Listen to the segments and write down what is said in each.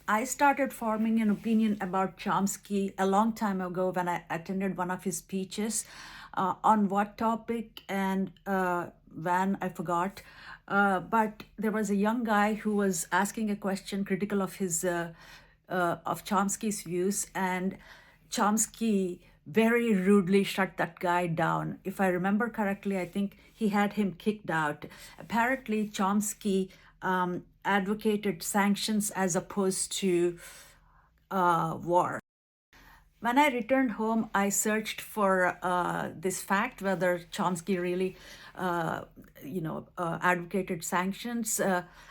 I started forming an opinion about Chomsky a long time ago when I attended one of his speeches. On what topic and when, I forgot. But there was a young guy who was asking a question critical of of Chomsky's views, and Chomsky very rudely shut that guy down. If I remember correctly, I think he had him kicked out. Apparently, Chomsky advocated sanctions as opposed to war. When I returned home, I searched for this fact, whether Chomsky really, advocated sanctions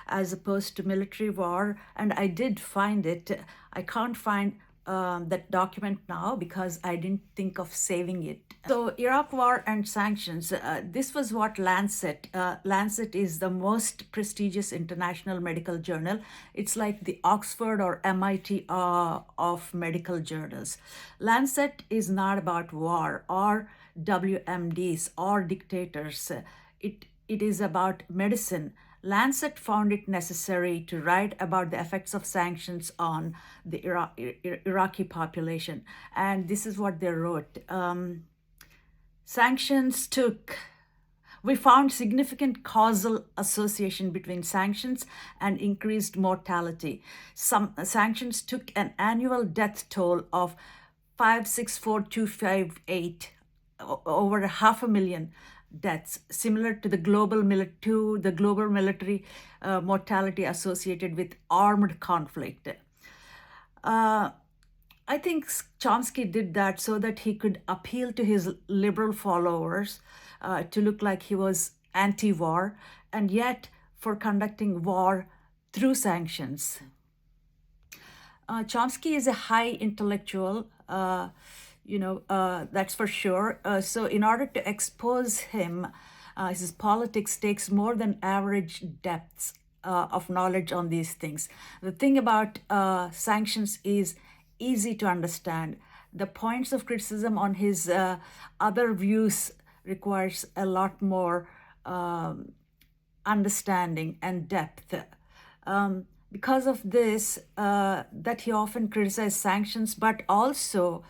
as opposed to military war, and I did find it. I can't find that document now because I didn't think of saving it. So Iraq War and Sanctions, this was what Lancet is the most prestigious international medical journal. It's like the Oxford or MIT of medical journals. Lancet is not about war or WMDs or dictators. It is about medicine. Lancet found it necessary to write about the effects of sanctions on the Iraqi population. And this is what they wrote. We found significant causal association between sanctions and increased mortality. Some sanctions took an annual death toll of 564,258, over 500,000 deaths, similar to the global military mortality associated with armed conflict. I think Chomsky did that so that he could appeal to his liberal followers to look like he was anti-war, and yet for conducting war through sanctions. Chomsky is a high intellectual, that's for sure. So in order to expose him, his politics takes more than average depths of knowledge on these things. The thing about sanctions is easy to understand. The points of criticism on his other views requires a lot more understanding and depth. Because of this, that he often criticized sanctions, but also,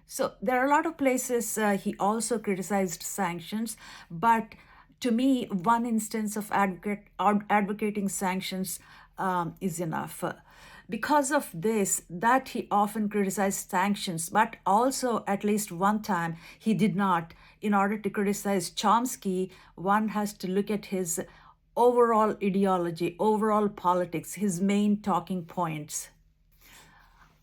so there are a lot of places he also criticized sanctions, but to me, one instance of advocating sanctions is enough. Because of this, that he often criticized sanctions, but also at least one time he did not. In order to criticize Chomsky, one has to look at his overall ideology, overall politics, his main talking points.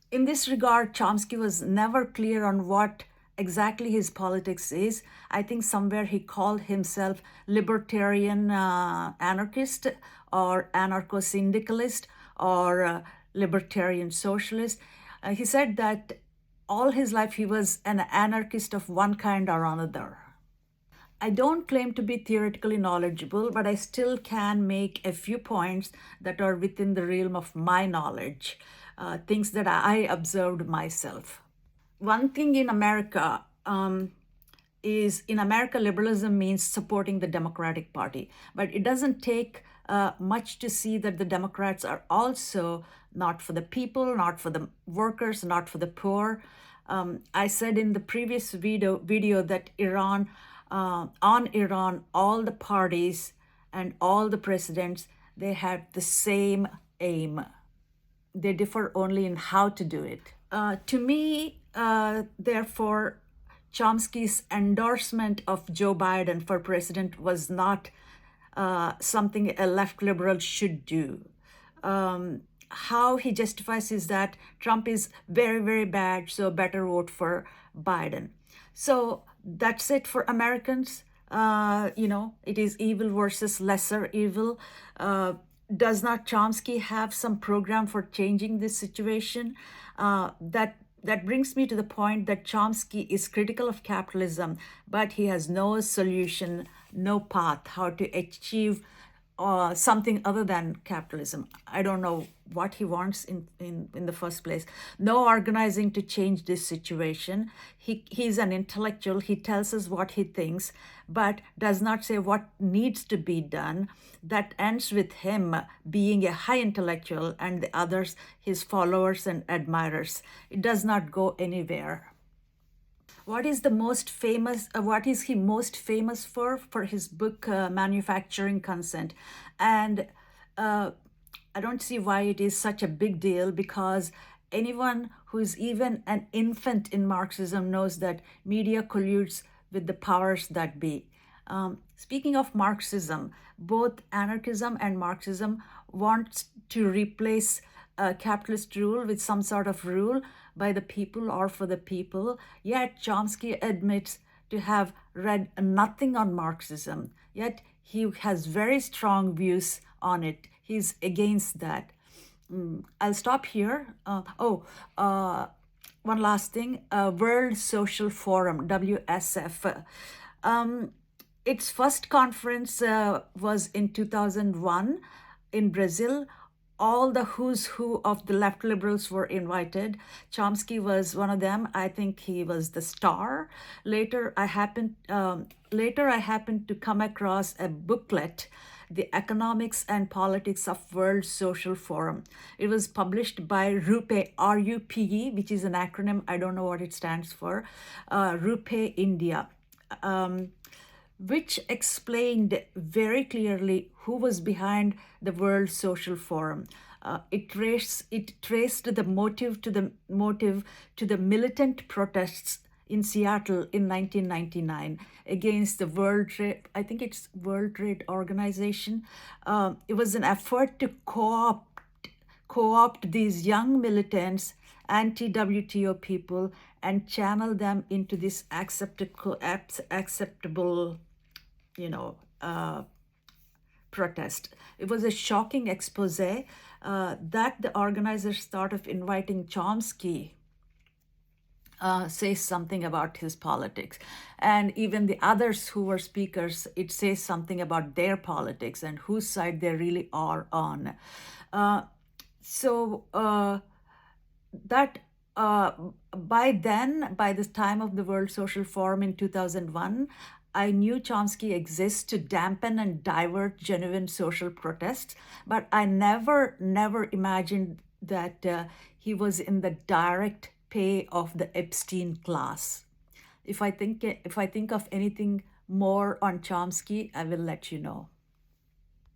In this regard, Chomsky was never clear on what exactly his politics is. I think somewhere he called himself libertarian anarchist or anarcho-syndicalist or libertarian socialist. He said that all his life he was an anarchist of one kind or another. I don't claim to be theoretically knowledgeable, but I still can make a few points that are within the realm of my knowledge, things that I observed myself. One thing in America is, in America, liberalism means supporting the Democratic Party, but it doesn't take much to see that the Democrats are also not for the people, not for the workers, not for the poor. I said in the previous video that on Iran, all the parties and all the presidents, they had the same aim. They differ only in how to do it. To me, therefore, Chomsky's endorsement of Joe Biden for president was not something a left liberal should do. How he justifies is that Trump is very, very bad, so better vote for Biden. So that's it for Americans. It is evil versus lesser evil. Does not Chomsky have some program for changing this situation? That brings me to the point that Chomsky is critical of capitalism, but he has no solution, no path how to achieve something other than capitalism. I don't know what he wants in the first place. No organizing to change this situation. He's an intellectual. He tells us what he thinks, but does not say what needs to be done. That ends with him being a high intellectual and the others his followers and admirers. It does not go anywhere. What is he most famous for? For his book Manufacturing Consent. And I don't see why it is such a big deal, because anyone who is even an infant in Marxism knows that media colludes with the powers that be. Speaking of Marxism, both anarchism and Marxism want to replace capitalist rule with some sort of rule by the people or for the people. Yet Chomsky admits to have read nothing on Marxism, yet he has very strong views on it. He's against that. I'll stop here. One last thing. World Social Forum, WSF. Its first conference was in 2001 in Brazil. All the who's who of the left liberals were invited. Chomsky was one of them. I think he was the star. Later, I happened to come across a booklet, The Economics and Politics of World Social Forum. It was published by RUPE, R-U-P-E, which is an acronym. I don't know what it stands for. RUPE India. Which explained very clearly who was behind the World Social Forum. It traced the motive to the militant protests in Seattle in 1999 against the World Trade, I think it's World Trade Organization. It was an effort to co-opt these young militants, anti-WTO people, and channel them into this acceptable protest. It was a shocking expose that the organizers thought of inviting Chomsky says something about his politics. And even the others who were speakers, it says something about their politics and whose side they really are on. By the time of the World Social Forum in 2001, I knew Chomsky exists to dampen and divert genuine social protests, but I never imagined that he was in the direct pay of the Epstein class. If I think of anything more on Chomsky, I will let you know.